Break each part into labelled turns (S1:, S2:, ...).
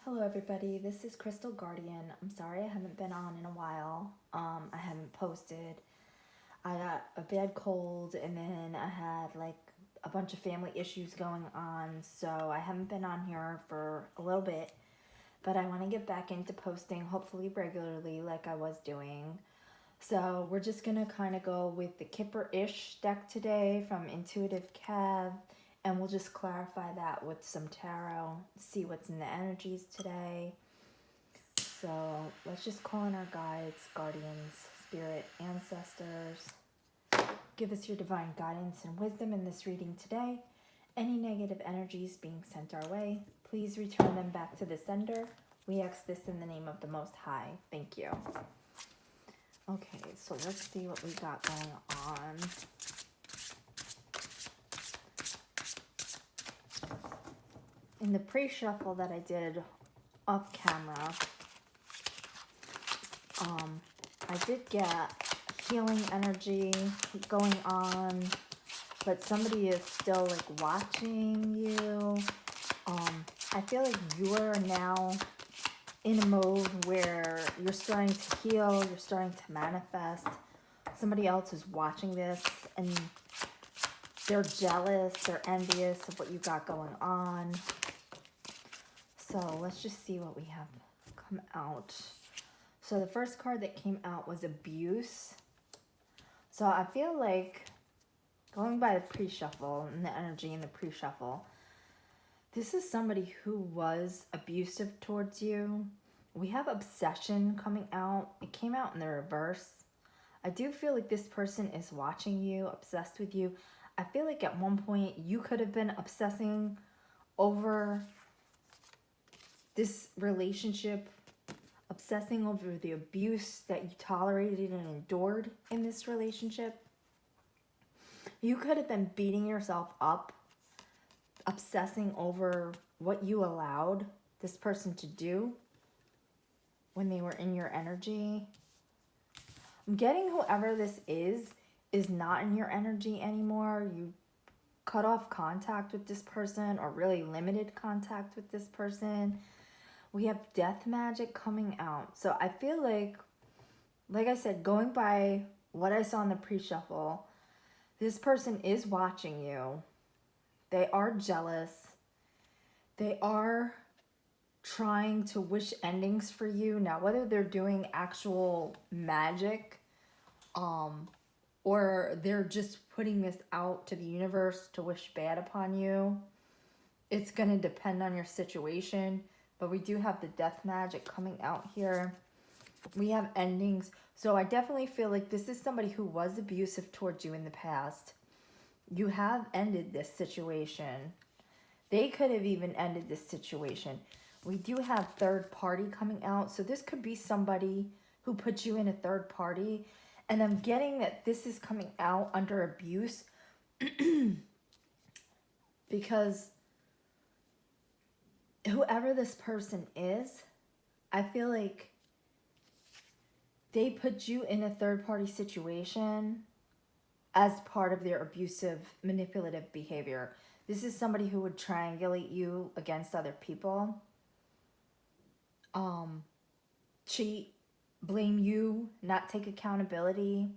S1: Hello everybody, this is Crystal Guardian. I'm sorry I haven't been on in a while. I haven't posted. I got a bad cold and then I had like a bunch of family issues going on, so I haven't been on here for a little bit. But I want to get back into posting, hopefully regularly like I was doing. So we're just going to kind of go with the Kipper-ish deck today from Intuitive Cav, and we'll just clarify that with some tarot, see what's in the energies today. So let's just call in our guides, guardians, spirit, ancestors. Give us your divine guidance and wisdom in this reading today. Any negative energies being sent our way, please return them back to the sender. We ask this in the name of the Most High. Thank you. Okay, so let's see what we got going on. In the pre-shuffle that I did off camera, I did get healing energy going on, but somebody is still like watching you. I feel like you are now in a mode where you're starting to heal, you're starting to manifest. Somebody else is watching this and they're jealous, they're envious of what you got going on. So let's just see what we have come out. So the first card that came out was abuse. So I feel like, going by the pre-shuffle and the energy in the pre-shuffle, this is somebody who was abusive towards you. We have obsession coming out. It came out in the reverse. I do feel like this person is watching you, obsessed with you. I feel like at one point you could have been obsessing over this relationship, obsessing over the abuse that you tolerated and endured in this relationship. You could have been beating yourself up, obsessing over what you allowed this person to do when they were in your energy. I'm getting whoever this is not in your energy anymore. You cut off contact with this person or really limited contact with this person. We have death magic coming out. So I feel like I said, going by what I saw in the pre-shuffle, this person is watching you. They are jealous. They are trying to wish endings for you. Now, whether they're doing actual magic, or they're just putting this out to the universe to wish bad upon you, it's going to depend on your situation. But we do have the death magic coming out here. We have endings. So I definitely feel like this is somebody who was abusive towards you in the past. You have ended this situation. They could have even ended this situation. We do have third party coming out. So this could be somebody who put you in a third party. And I'm getting that this is coming out under abuse because whoever this person is, I feel like they put you in a third party situation as part of their abusive, manipulative behavior. This is somebody who would triangulate you against other people, cheat, blame you, not take accountability.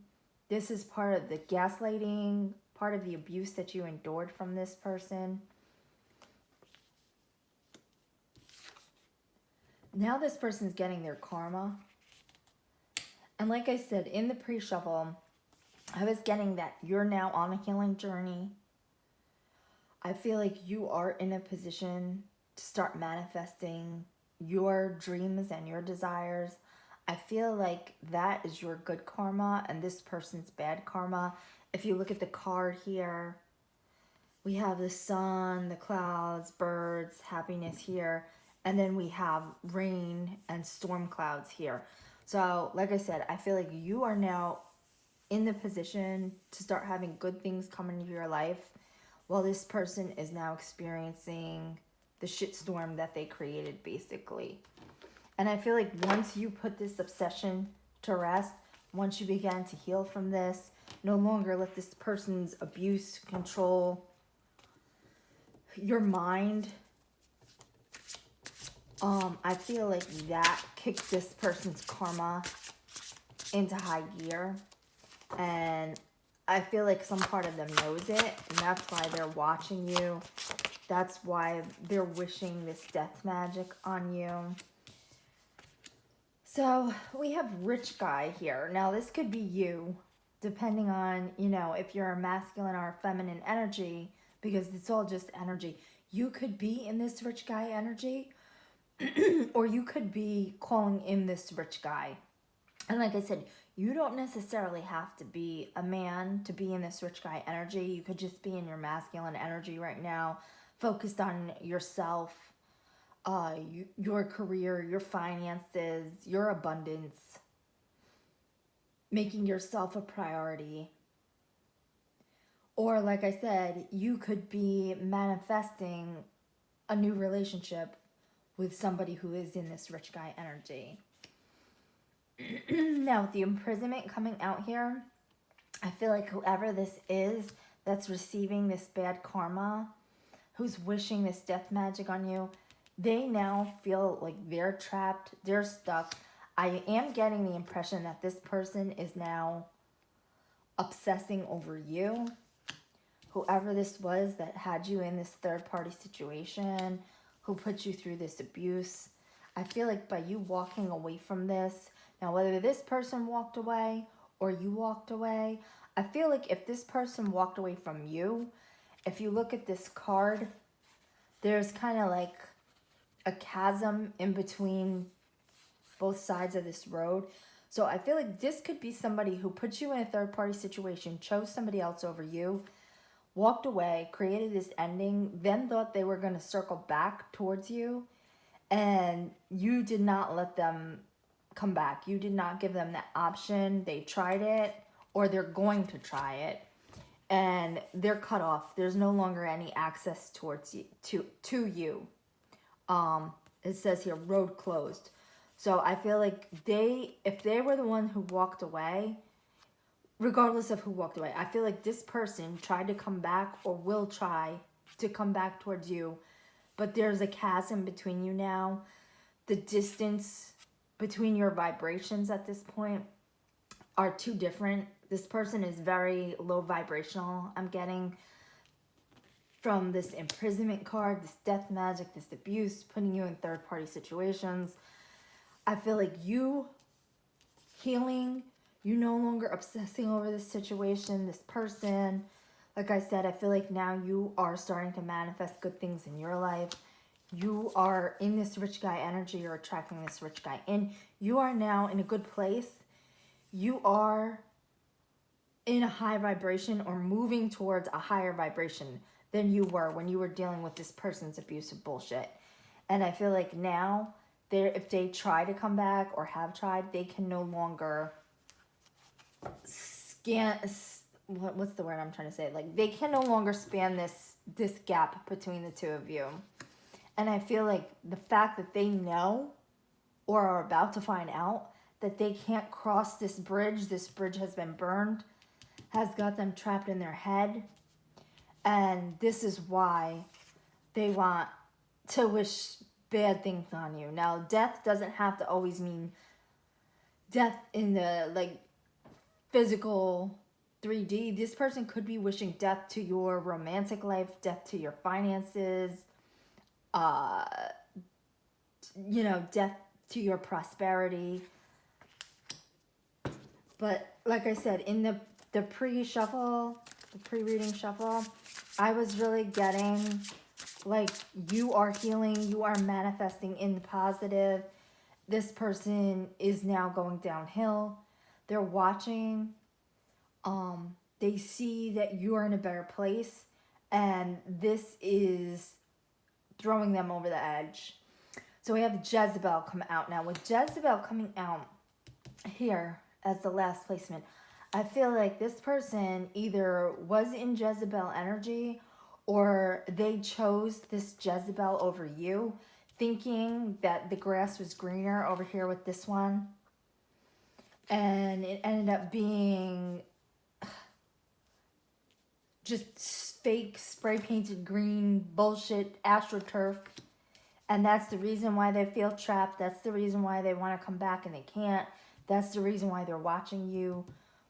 S1: This is part of the gaslighting, part of the abuse that you endured from this person. Now this person's getting their karma. And like I said, in the pre-shuffle, I was getting that you're now on a healing journey. I feel like you are in a position to start manifesting your dreams and your desires. I feel like that is your good karma and this person's bad karma. If you look at the card here, we have the sun, the clouds, birds, happiness here. And then we have rain and storm clouds here. So like I said, I feel like you are now in the position to start having good things come into your life while this person is now experiencing the shitstorm that they created, basically. And I feel like once you put this obsession to rest, once you began to heal from this, no longer let this person's abuse control your mind, I feel like that kicked this person's karma into high gear. And I feel like some part of them knows it, and that's why they're watching you. That's why they're wishing this death magic on you. So we have rich guy here. Now this could be you, depending on, if you're a masculine or a feminine energy, because it's all just energy. You could be in this rich guy energy, or you could be calling in this rich guy. And like I said, you don't necessarily have to be a man to be in this rich guy energy. You could just be in your masculine energy right now, focused on yourself, your career, your finances, your abundance, making yourself a priority. Or like I said, you could be manifesting a new relationship with somebody who is in this rich guy energy. Now, with the imprisonment coming out here, I feel like whoever this is that's receiving this bad karma, who's wishing this death magic on you, they now feel like they're trapped, they're stuck. I am getting the impression that this person is now obsessing over you. Whoever this was that had you in this third party situation, who put you through this abuse, I feel like by you walking away from this, now whether this person walked away or you walked away, I feel like if this person walked away from you, if you look at this card, there's kind of like a chasm in between both sides of this road. So I feel like this could be somebody who put you in a third party situation, chose somebody else over you, walked away, created this ending, then thought they were going to circle back towards you, and you did not let them come back. You did not give them that option. They tried it, or they're going to try it, and they're cut off. There's no longer any access towards you, to you. It says here, road closed. So I feel like if they were the one who walked away, regardless of who walked away, I feel like this person tried to come back or will try to come back towards you, but there's a chasm between you now. The distance between your vibrations at this point are too different. This person is very low vibrational, I'm getting, from this imprisonment card, this death magic, this abuse, putting you in third party situations. I feel like you healing, you no longer obsessing over this situation, this person. Like I said, I feel like now you are starting to manifest good things in your life. You are in this rich guy energy. You're attracting this rich guy in. You are now in a good place. You are in a high vibration or moving towards a higher vibration than you were when you were dealing with this person's abusive bullshit. And I feel like now, if they try to come back or have tried, they can no longer what's the word I'm trying to say? Like, they can no longer span this gap between the two of you. And I feel like the fact that they know or are about to find out that they can't cross this bridge has been burned, has got them trapped in their head. And this is why they want to wish bad things on you. Now, death doesn't have to always mean death in the, like, physical 3D. This person could be wishing death to your romantic life, death to your finances, death to your prosperity. But like I said, in the pre-shuffle, the pre-reading shuffle, I was really getting, like, you are healing, you are manifesting in the positive. This person is now going downhill. They're watching. They see that you are in a better place, and this is throwing them over the edge. So we have Jezebel come out now. With Jezebel coming out here as the last placement, I feel like this person either was in Jezebel energy or they chose this Jezebel over you, thinking that the grass was greener over here with this one. And it ended up being just fake spray painted green bullshit astroturf. And that's the reason why they feel trapped. That's the reason why they want to come back and they can't. That's the reason why they're watching you,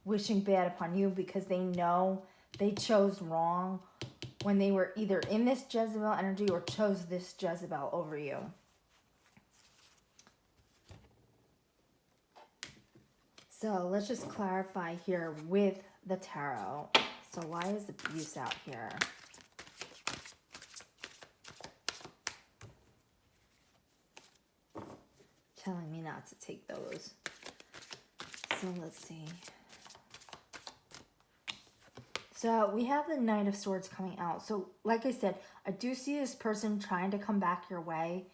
S1: wishing bad upon you, because they know they chose wrong when they were either in this Jezebel energy or chose this Jezebel over you. So let's just clarify here with the tarot. So why is abuse out here? Telling me not to take those. So let's see. So we have the Knight of Swords coming out. So like I said, I do see this person trying to come back your way.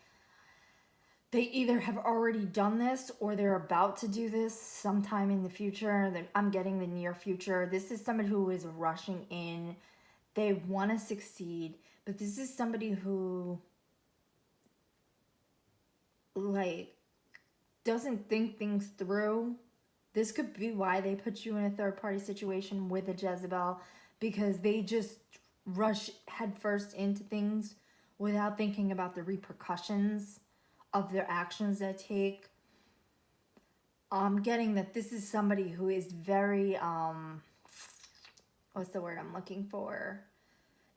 S1: They either have already done this or they're about to do this sometime in the future. I'm getting the near future. This is somebody who is rushing in. They want to succeed, but this is somebody who like doesn't think things through. This could be why they put you in a third-party situation with a Jezebel, because they just rush headfirst into things without thinking about the repercussions of their actions they take. I'm getting that this is somebody who is very, what's the word I'm looking for?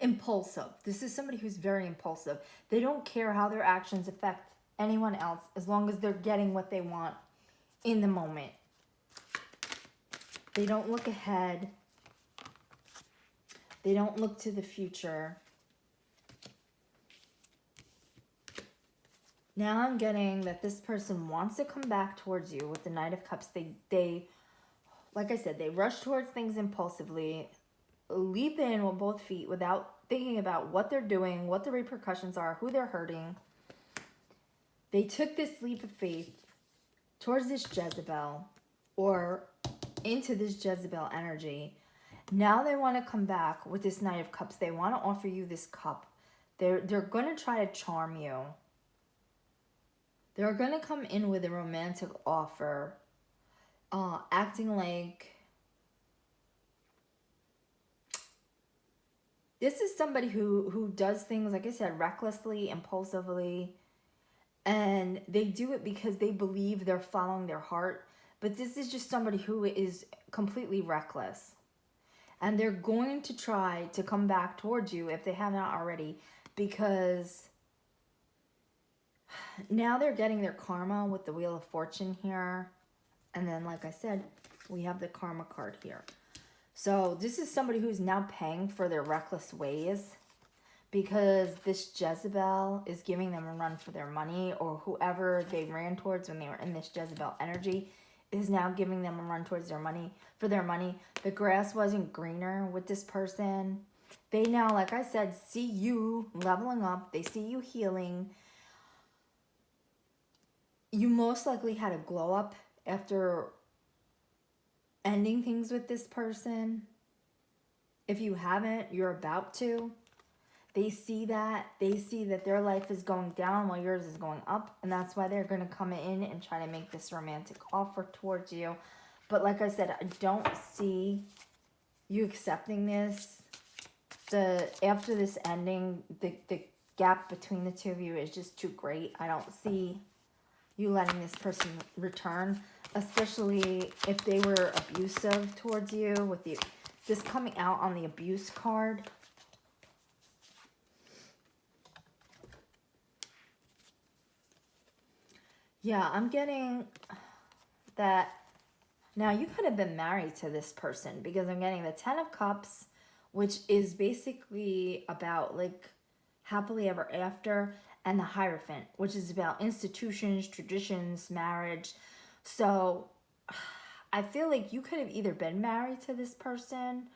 S1: Impulsive. This is somebody who's very impulsive. They don't care how their actions affect anyone else as long as they're getting what they want in the moment. They don't look ahead. They don't look to the future. Now I'm getting that this person wants to come back towards you with the Knight of Cups. They like I said, they rush towards things impulsively, leap in with both feet without thinking about what they're doing, what the repercussions are, who they're hurting. They took this leap of faith towards this Jezebel or into this Jezebel energy. Now they want to come back with this Knight of Cups. They want to offer you this cup. They're going to try to charm you. They're going to come in with a romantic offer, acting like this is somebody who does things, like I said, recklessly, impulsively, and they do it because they believe they're following their heart. But this is just somebody who is completely reckless. And they're going to try to come back towards you if they have not already, because now they're getting their karma with the Wheel of Fortune here. And then, like I said, we have the Karma card here. So this is somebody who's now paying for their reckless ways, because this Jezebel is giving them a run for their money, or whoever they ran towards when they were in this Jezebel energy is now giving them a run towards their money, for their money. The grass wasn't greener with this person. They now, like I said, see you leveling up. They see you healing. You most likely had a glow up after ending things with this person. If you haven't, you're about to. They see that. They see that their life is going down while yours is going up. And that's why they're going to come in and try to make this romantic offer towards you. But like I said, I don't see you accepting this. After this ending, the gap between the two of you is just too great. I don't see you letting this person return, especially if they were abusive towards you, with this coming out on the abuse card. Yeah, I'm getting that now you could have been married to this person, because I'm getting the Ten of Cups, which is basically about like happily ever after, and the Hierophant, which is about institutions, traditions, marriage. So I feel like you could have either been married to this person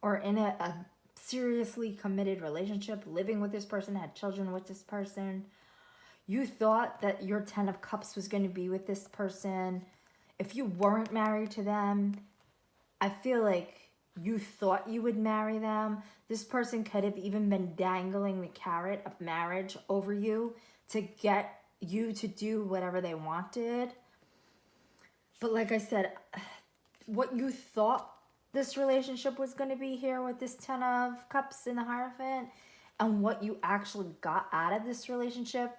S1: or in a seriously committed relationship, living with this person, had children with this person. You thought that your Ten of Cups was going to be with this person. If you weren't married to them, I feel like you thought you would marry them. This person could have even been dangling the carrot of marriage over you to get you to do whatever they wanted. But like I said, what you thought this relationship was going to be here with this Ten of Cups in the Hierophant, and what you actually got out of this relationship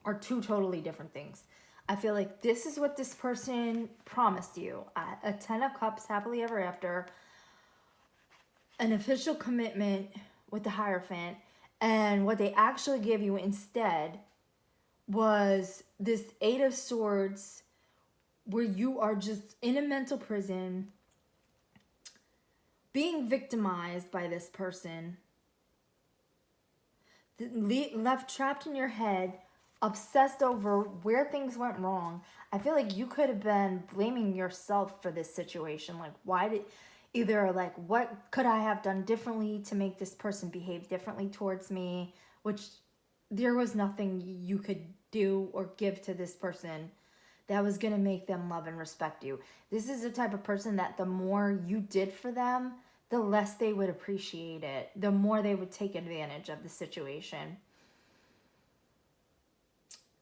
S1: are two totally different things. I feel like this is what this person promised you. A 10 of Cups, happily ever after, an official commitment with the Hierophant, and what they actually gave you instead was this 8 of Swords, where you are just in a mental prison, being victimized by this person, left trapped in your head, obsessed over where things went wrong. I feel like you could have been blaming yourself for this situation. Like, why did, either like, what could I have done differently to make this person behave differently towards me? Which there was nothing you could do or give to this person that was going to make them love and respect you. This is the type of person that the more you did for them, the less they would appreciate it, the more they would take advantage of the situation.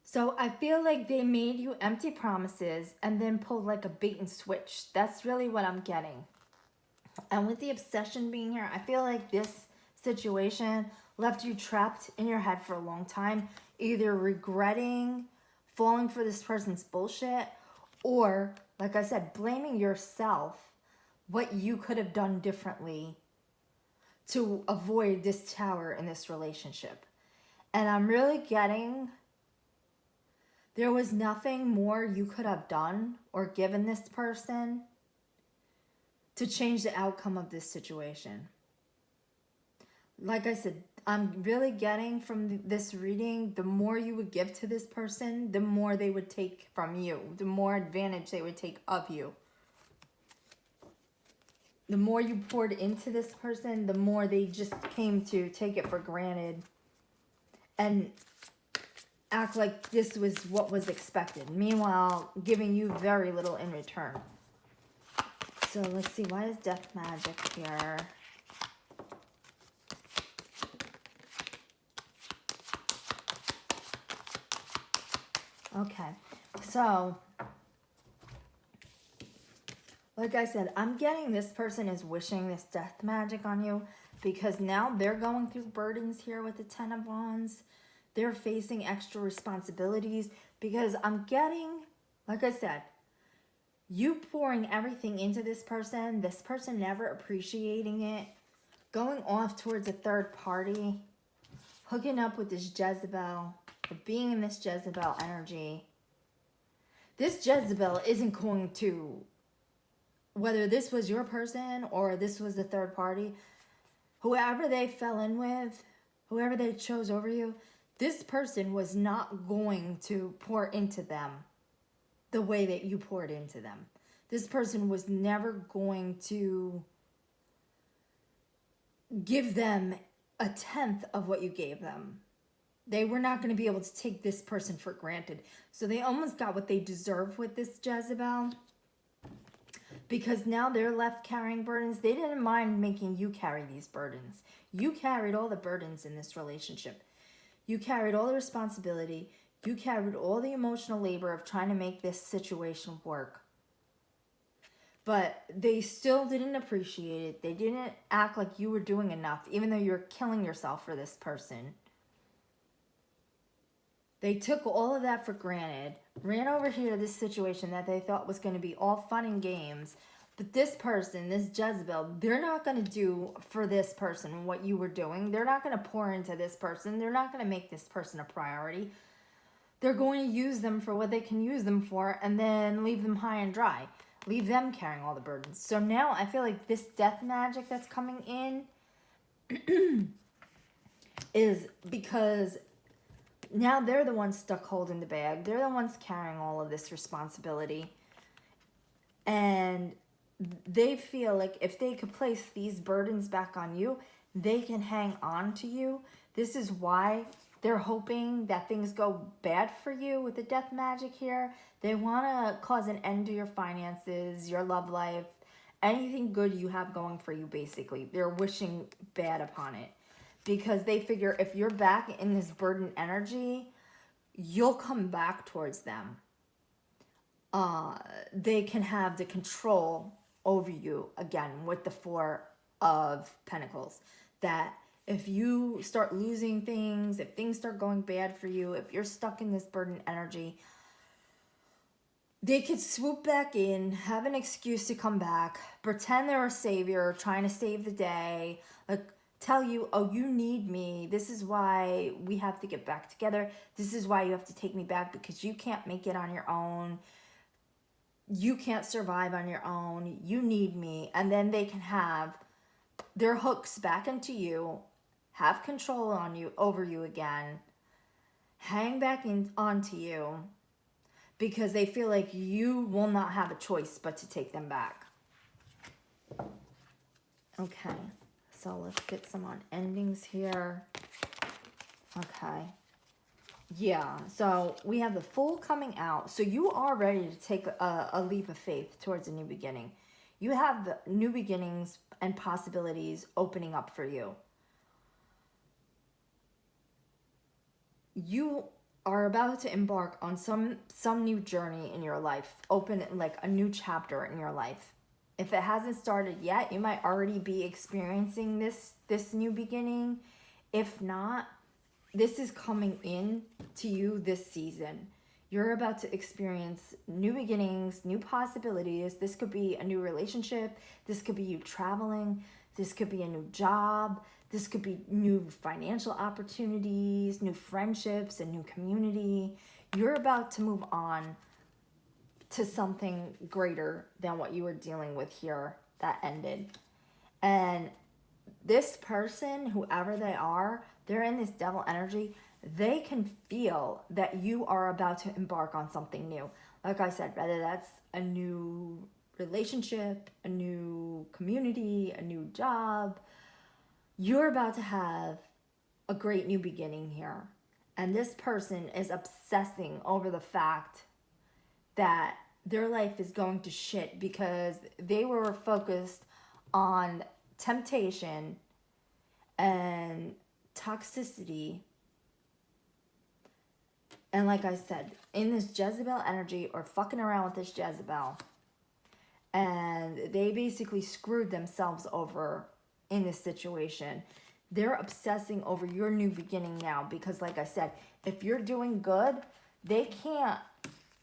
S1: So I feel like they made you empty promises and then pulled like a bait and switch. That's really what I'm getting. And with the obsession being here, I feel like this situation left you trapped in your head for a long time, either regretting falling for this person's bullshit, or, like I said, blaming yourself, what you could have done differently to avoid this tower in this relationship. And I'm really getting, there was nothing more you could have done or given this person to change the outcome of this situation. Like I said, I'm really getting from this reading, the more you would give to this person, the more they would take from you, the more advantage they would take of you. The more you poured into this person, the more they just came to take it for granted and act like this was what was expected. Meanwhile, giving you very little in return. So let's see, why is death magic here? Okay, so like I said, I'm getting this person is wishing this death magic on you because now they're going through burdens here with the 10 of Wands. They're facing extra responsibilities because I'm getting, like I said, you pouring everything into this person never appreciating it, going off towards a third party, hooking up with this Jezebel, or being in this Jezebel energy. This Jezebel isn't going to, whether this was your person or this was the third party, whoever they fell in with, whoever they chose over you, this person was not going to pour into them the way that you poured into them. This person was never going to give them a tenth of what you gave them. They were not going to be able to take this person for granted. So they almost got what they deserve with this Jezebel. Because now they're left carrying burdens. They didn't mind making you carry these burdens. You carried all the burdens in this relationship. You carried all the responsibility. You carried all the emotional labor of trying to make this situation work. But they still didn't appreciate it. They didn't act like you were doing enough, even though you're killing yourself for this person. They took all of that for granted, ran over here to this situation that they thought was going to be all fun and games. But this person, this Jezebel, they're not going to do for this person what you were doing. They're not going to pour into this person. They're not going to make this person a priority. They're going to use them for what they can use them for and then leave them high and dry. Leave them carrying all the burdens. So now I feel like this death magic that's coming in is because now they're the ones stuck holding the bag. They're the ones carrying all of this responsibility. And they feel like if they could place these burdens back on you, they can hang on to you. This is why they're hoping that things go bad for you with the death magic here. They want to cause an end to your finances, your love life, anything good you have going for you, basically. They're wishing bad upon it. Because they figure if you're back in this burden energy, you'll come back towards them. They can have the control over you again with the 4 of Pentacles. That if you start losing things, if things start going bad for you, if you're stuck in this burden energy, they could swoop back in, have an excuse to come back, pretend they're a savior, trying to save the day, like tell you, oh, you need me. This is why we have to get back together. This is why you have to take me back, because you can't make it on your own. You can't survive on your own. You need me. And then they can have their hooks back into you, have control on you, over you again, hang back in onto you, because they feel like you will not have a choice but to take them back. Okay, so let's get some on endings here. Okay. Yeah, so we have the Fool coming out. So you are ready to take a leap of faith towards a new beginning. You have the new beginnings and possibilities opening up for you. You are about to embark on some new journey in your life, open like a new chapter in your life. If it hasn't started yet, you might already be experiencing this new beginning. If not, this is coming in to you this season. You're about to experience new beginnings, new possibilities. This could be a new relationship. This could be you traveling. This could be a new job. This could be new financial opportunities, new friendships, a new community. You're about to move on to something greater than what you were dealing with here that ended. And this person, whoever they are, they're in this devil energy. They can feel that you are about to embark on something new. Like I said, whether that's a new relationship, a new community, a new job, you're about to have a great new beginning here. And this person is obsessing over the fact that their life is going to shit because they were focused on temptation and toxicity. And like I said, in this Jezebel energy, or fucking around with this Jezebel, and they basically screwed themselves over in this situation. They're obsessing over your new beginning now, because like I said, if you're doing good, they can't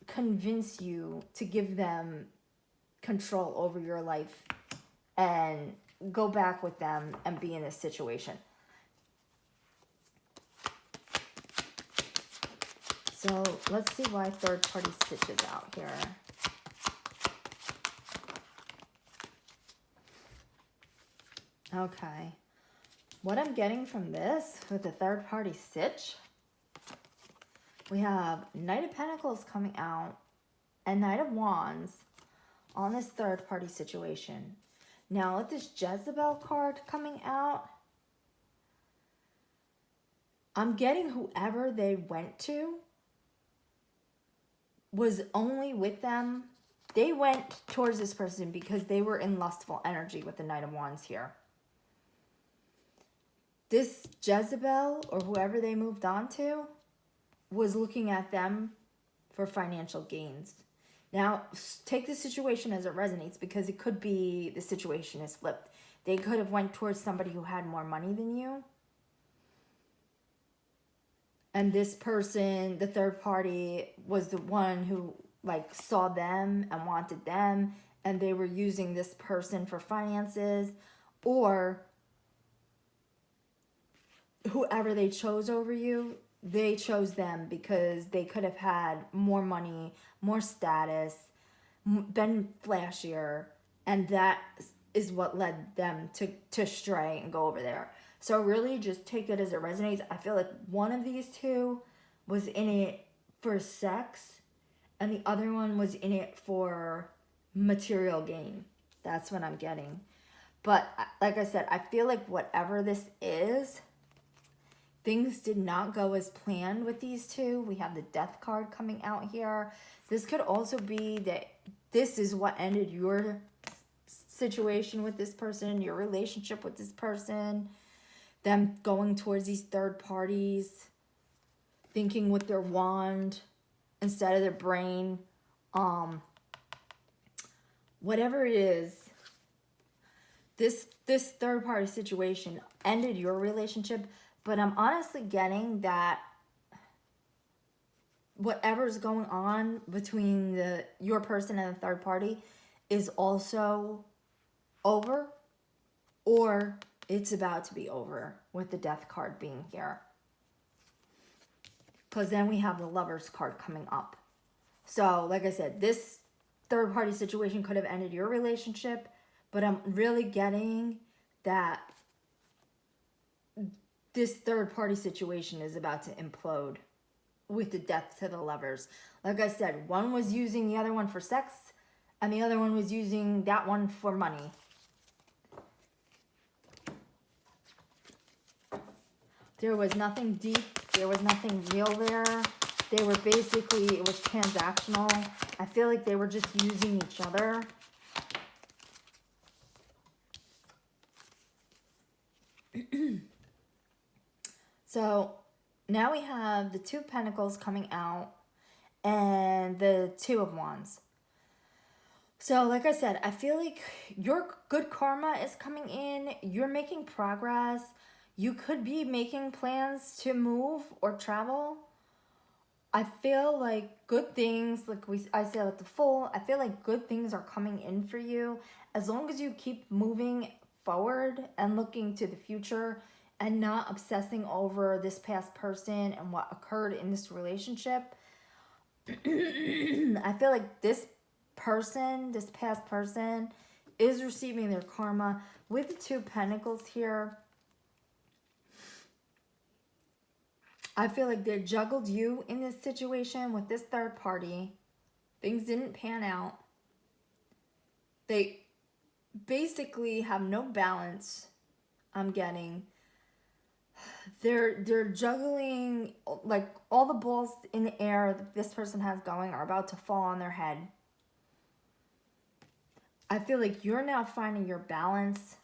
S1: convince you to give them control over your life and go back with them and be in this situation. So let's see why third party stitches out here. Okay. What I'm getting from this with the third party stitch, we have Knight of Pentacles coming out and Knight of Wands on this third party situation. Now with this Jezebel card coming out, I'm getting whoever they went to was only with them. They went towards this person because they were in lustful energy with the Knight of Wands here. This Jezebel, or whoever they moved on to, was looking at them for financial gains. Now, take the situation as it resonates, because it could be the situation is flipped. They could have went towards somebody who had more money than you. And this person, the third party, was the one who like saw them and wanted them, and they were using this person for finances. Or whoever they chose over you, they chose them because they could have had more money, more status, been flashier, and that is what led them to stray and go over there. So really just take it as it resonates. I feel like one of these two was in it for sex, and the other one was in it for material gain. That's what I'm getting. But like I said, I feel like whatever this is, things did not go as planned with these two. We have the Death card coming out here. This could also be that this is what ended your situation with this person, your relationship with this person, them going towards these third parties, thinking with their wand instead of their brain. Whatever it is, this third party situation ended your relationship, but I'm honestly getting that whatever's going on between your person and the third party is also over, or it's about to be over with the death card being here. Because then we have the Lovers card coming up. So, like I said, this third party situation could have ended your relationship, but I'm really getting that this third party situation is about to implode with the death to the Lovers. Like I said, one was using the other one for sex, and the other one was using that one for money. There was nothing deep. There was nothing real there. They were basically, it was transactional. I feel like they were just using each other. So now we have the Two of Pentacles coming out and the Two of Wands. So like I said, I feel like your good karma is coming in. You're making progress. You could be making plans to move or travel. I feel like good things, like I said at the Fool, I feel like good things are coming in for you. As long as you keep moving forward and looking to the future and not obsessing over this past person and what occurred in this relationship. I feel like this past person, is receiving their karma with the Two of Pentacles here. I feel like they juggled you in this situation with this third party. Things didn't pan out. They basically have no balance, I'm getting. They're juggling, like all the balls in the air that this person has going are about to fall on their head. I feel like you're now finding your balance.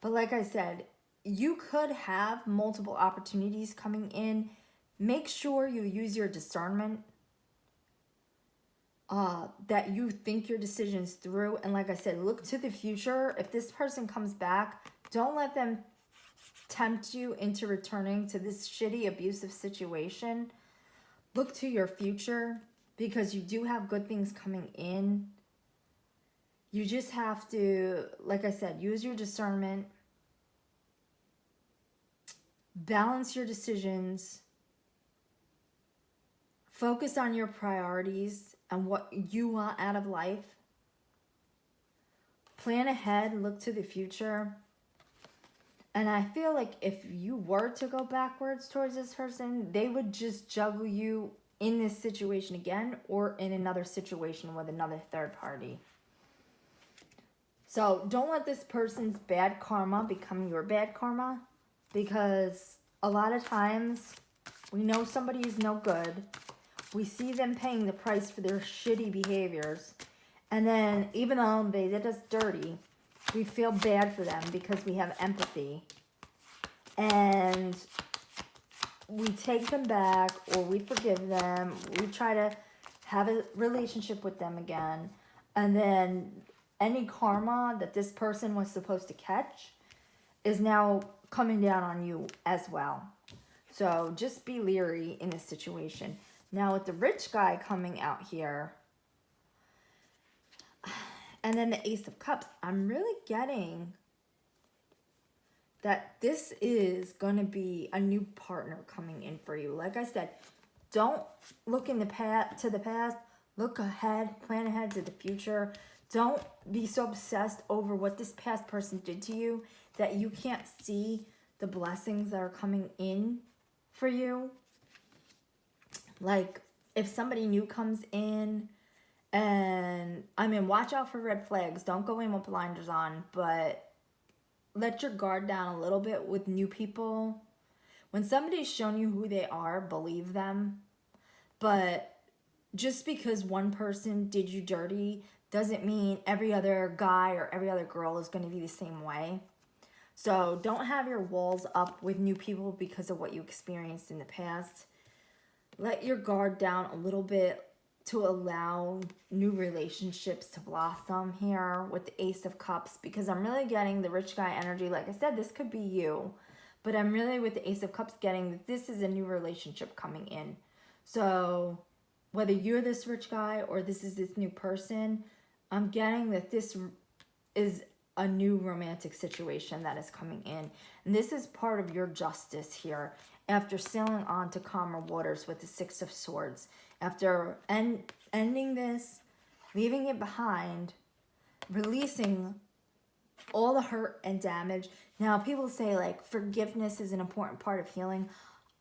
S1: But like I said, you could have multiple opportunities coming in. Make sure you use your discernment, that you think your decisions through. And like I said, look to the future. If this person comes back, don't let them tempt you into returning to this shitty, abusive situation. Look to your future, because you do have good things coming in. You just have to, like I said, use your discernment. Balance your decisions. Focus on your priorities and what you want out of life. Plan ahead, look to the future. And I feel like if you were to go backwards towards this person, they would just juggle you in this situation again, or in another situation with another third party. So don't let this person's bad karma become your bad karma, because a lot of times we know somebody is no good. We see them paying the price for their shitty behaviors. And then even though they did us dirty, we feel bad for them because we have empathy. And we take them back, or we forgive them. We try to have a relationship with them again. And then any karma that this person was supposed to catch is now coming down on you as well. So just be leery in this situation. Now with the rich guy coming out here, and then the Ace of Cups, I'm really getting that this is going to be a new partner coming in for you. Like I said, don't look in the to the past. Look ahead, plan ahead to the future. Don't be so obsessed over what this past person did to you that you can't see the blessings that are coming in for you. Like, if somebody new comes in, and I mean, watch out for red flags. Don't go in with blinders on, but let your guard down a little bit with new people. When somebody's shown you who they are, believe them. But just because one person did you dirty doesn't mean every other guy or every other girl is going to be the same way. So don't have your walls up with new people because of what you experienced in the past. Let your guard down a little bit. to allow new relationships to blossom here with the Ace of Cups, because I'm really getting the rich guy energy. Like I said, this could be you, but I'm really with the Ace of Cups getting that this is a new relationship coming in. So whether you're this rich guy or this is this new person, I'm getting that this is a new romantic situation that is coming in. And this is part of your justice here after sailing on to calmer waters with the Six of Swords. After ending this, leaving it behind, releasing all the hurt and damage. Now, people say, like, forgiveness is an important part of healing.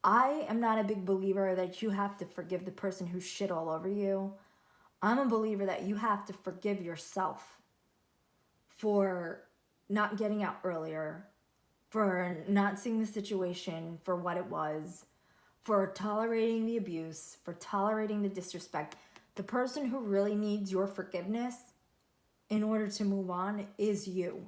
S1: I am not a big believer that you have to forgive the person who shit all over you. I'm a believer that you have to forgive yourself for not getting out earlier, for not seeing the situation for what it was, for tolerating the abuse, for tolerating the disrespect. The person who really needs your forgiveness in order to move on is you.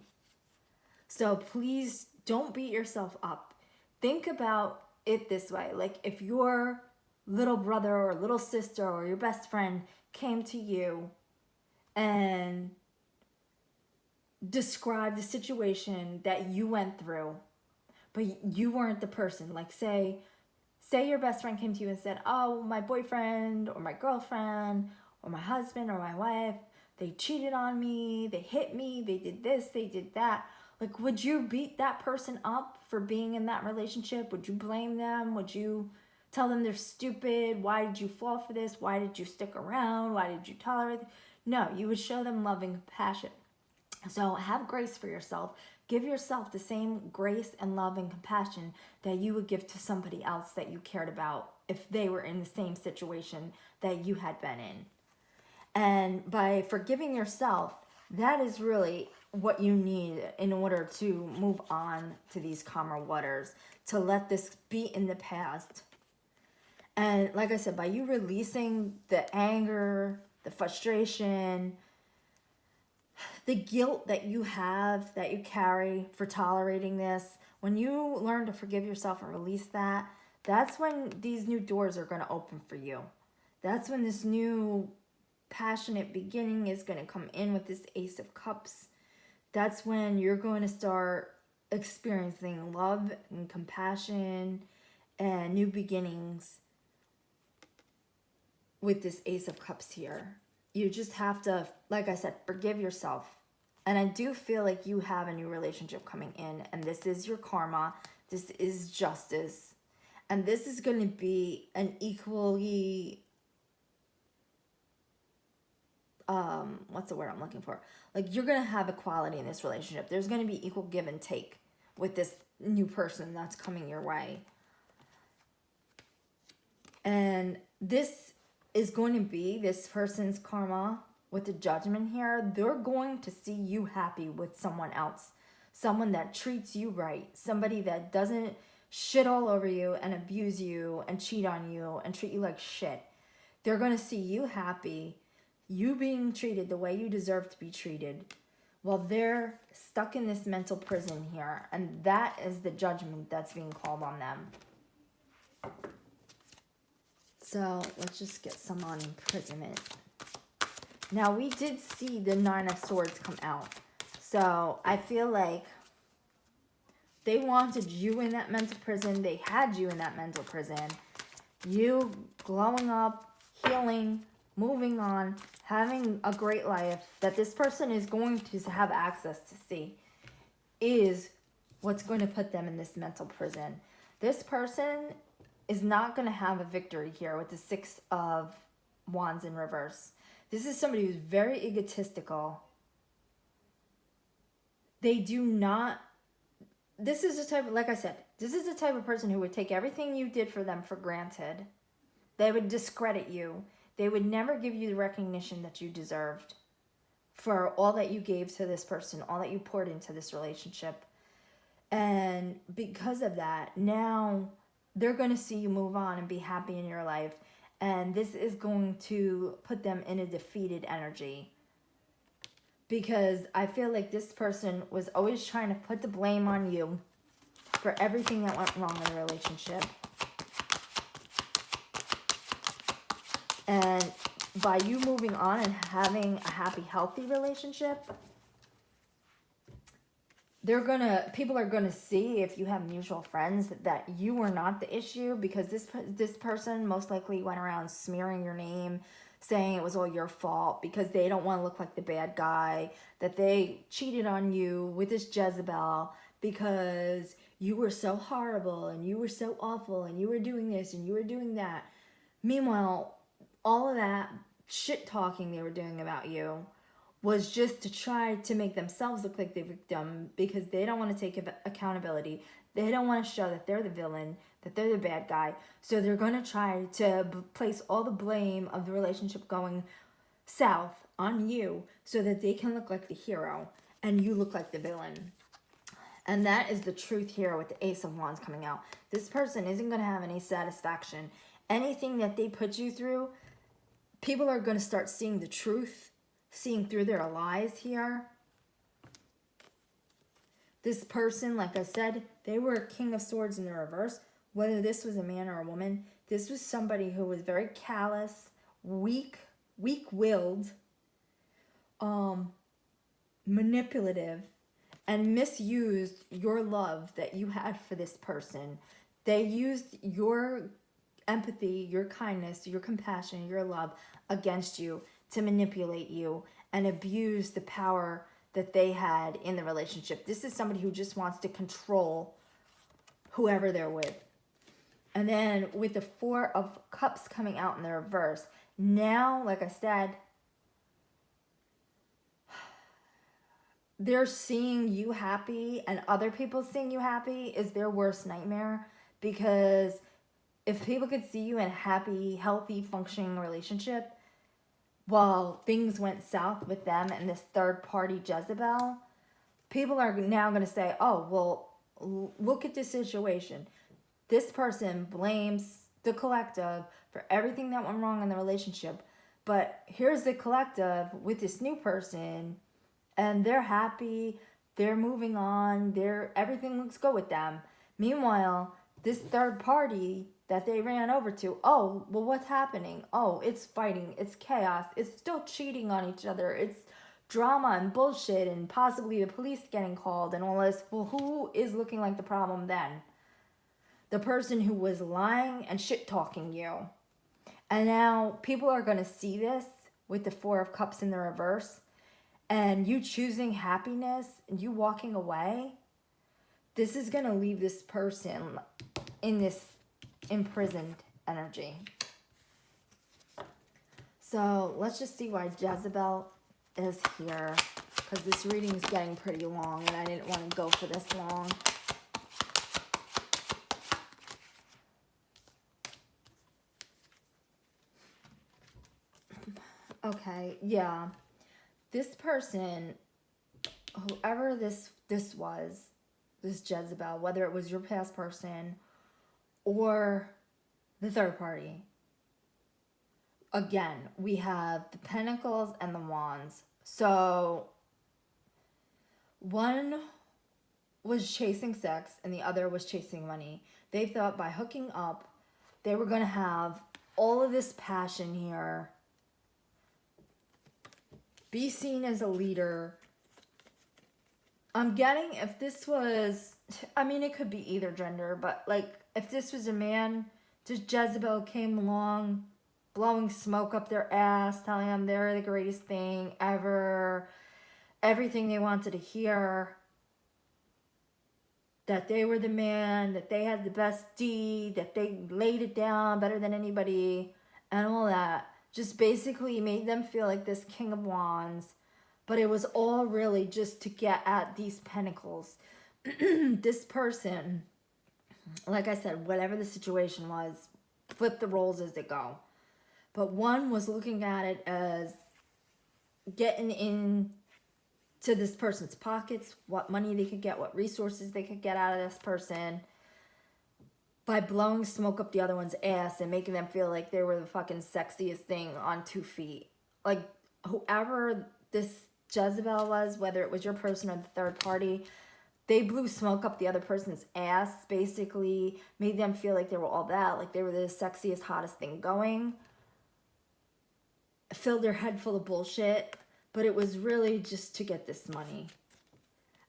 S1: So please don't beat yourself up. Think about it this way. Like, if your little brother or little sister or your best friend came to you and described the situation that you went through, but you weren't the person. Like, say your best friend came to you and said, oh, my boyfriend or my girlfriend or my husband or my wife, they cheated on me, they hit me, they did this, they did that. Like, would you beat that person up for being in that relationship? Would you blame them? Would you tell them they're stupid? Why did you fall for this? Why did you stick around? Why did you tolerate it? No, you would show them love and compassion. So have grace for yourself. Give yourself the same grace and love and compassion that you would give to somebody else that you cared about if they were in the same situation that you had been in. And by forgiving yourself, that is really what you need in order to move on to these calmer waters, to let this be in the past. And like I said, by you releasing the anger, the frustration, the guilt that you have, that you carry for tolerating this, when you learn to forgive yourself and release that, that's when these new doors are going to open for you. That's when this new passionate beginning is going to come in with this Ace of Cups. That's when you're going to start experiencing love and compassion and new beginnings with this Ace of Cups here. You just have to, like I said, forgive yourself. And I do feel like you have a new relationship coming in, and this is your karma. This is justice. And this is going to be an equally, what's the word I'm looking for? Like, you're going to have equality in this relationship. There's going to be equal give and take with this new person that's coming your way. And this is going to be this person's karma with the Judgment here. They're going to see you happy with someone else. Someone that treats you right. Somebody that doesn't shit all over you and abuse you and cheat on you and treat you like shit. They're going to see you happy, you being treated the way you deserve to be treated, while they're stuck in this mental prison here. And that is the judgment that's being called on them. So let's just get some on imprisonment. Now, we did see the Nine of Swords come out. So I feel like they wanted you in that mental prison. They had you in that mental prison. You glowing up, healing, moving on, having a great life that this person is going to have access to see is what's going to put them in this mental prison. This person is not going to have a victory here with the Six of Wands in reverse. This is somebody who's very egotistical. They do not, this is the type of, like I said, this is the type of person who would take everything you did for them for granted. They would discredit you. They would never give you the recognition that you deserved for all that you gave to this person, all that you poured into this relationship. And because of that, now they're going to see you move on and be happy in your life. And this is going to put them in a defeated energy. Because I feel like this person was always trying to put the blame on you for everything that went wrong in the relationship. And by you moving on and having a happy, healthy relationship, people are gonna see, if you have mutual friends, that you were not the issue, because this person most likely went around smearing your name, saying it was all your fault because they don't want to look like the bad guy, that they cheated on you with this Jezebel because you were so horrible and you were so awful and you were doing this and you were doing that. Meanwhile, all of that shit talking they were doing about you was just to try to make themselves look like the victim, because they don't want to take accountability. They don't want to show that they're the villain, that they're the bad guy. So they're going to try to place all the blame of the relationship going south on you so that they can look like the hero and you look like the villain. And that is the truth here with the Ace of Wands coming out. This person isn't going to have any satisfaction. Anything that they put you through, people are going to start seeing the truth, seeing through their lies here. This person, like I said, they were a King of Swords in the reverse. Whether this was a man or a woman, this was somebody who was very callous, weak-willed, manipulative, and misused your love that you had for this person. They used your empathy, your kindness, your compassion, your love against you to manipulate you and abuse the power that they had in the relationship. This is somebody who just wants to control whoever they're with. And then with the Four of Cups coming out in the reverse, now, like I said, they're seeing you happy, and other people seeing you happy is their worst nightmare, because if people could see you in a happy, healthy, functioning relationship, while things went south with them and this third party Jezebel, people are now going to say, oh, well, look at this situation. This person blames the collective for everything that went wrong in the relationship. But here's the collective with this new person, and they're happy, they're moving on, everything looks good with them. Meanwhile, this third party that they ran over to, oh, well, what's happening? Oh, it's fighting, it's chaos, it's still cheating on each other, it's drama and bullshit, and possibly the police getting called and all this. Well, who is looking like the problem then? The person who was lying and shit-talking you. And now people are going to see this with the Four of Cups in the reverse, and you choosing happiness and you walking away. This is going to leave this person in this imprisoned energy. So let's just see why Jezebel is here, because this reading is getting pretty long and I didn't want to go for this long. Okay, yeah. This person, whoever this was, this Jezebel, whether it was your past person or the third party. Again, we have the Pentacles and the Wands. So one was chasing sex and the other was chasing money. They thought by hooking up, they were going to have all of this passion here, be seen as a leader. I'm getting, if this was, I mean, it could be either gender, but like, if this was a man, this Jezebel came along, blowing smoke up their ass, telling them they're the greatest thing ever, everything they wanted to hear, that they were the man, that they had the best deed, that they laid it down better than anybody, and all that. Just basically made them feel like this King of Wands. But it was all really just to get at these pentacles. This person, like I said, whatever the situation was, flip the roles as they go. But one was looking at it as getting in to this person's pockets, what money they could get, what resources they could get out of this person, by blowing smoke up the other one's ass and making them feel like they were the fucking sexiest thing on 2 feet. Like, whoever this Jezebel was, whether it was your person or the third party, they blew smoke up the other person's ass, basically made them feel like they were all that, like they were the sexiest, hottest thing going. filled their head full of bullshit, but it was really just to get this money.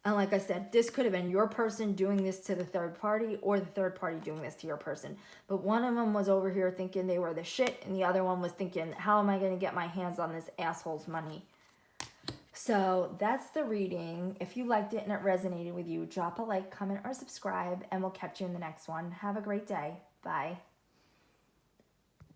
S1: And like I said, this could have been your person doing this to the third party or the third party doing this to your person. But one of them was over here thinking they were the shit, and the other one was thinking, how am I going to get my hands on this asshole's money? So that's the reading. If you liked it and it resonated with you, drop a like, comment, or subscribe, and we'll catch you in the next one. Have a great day. Bye.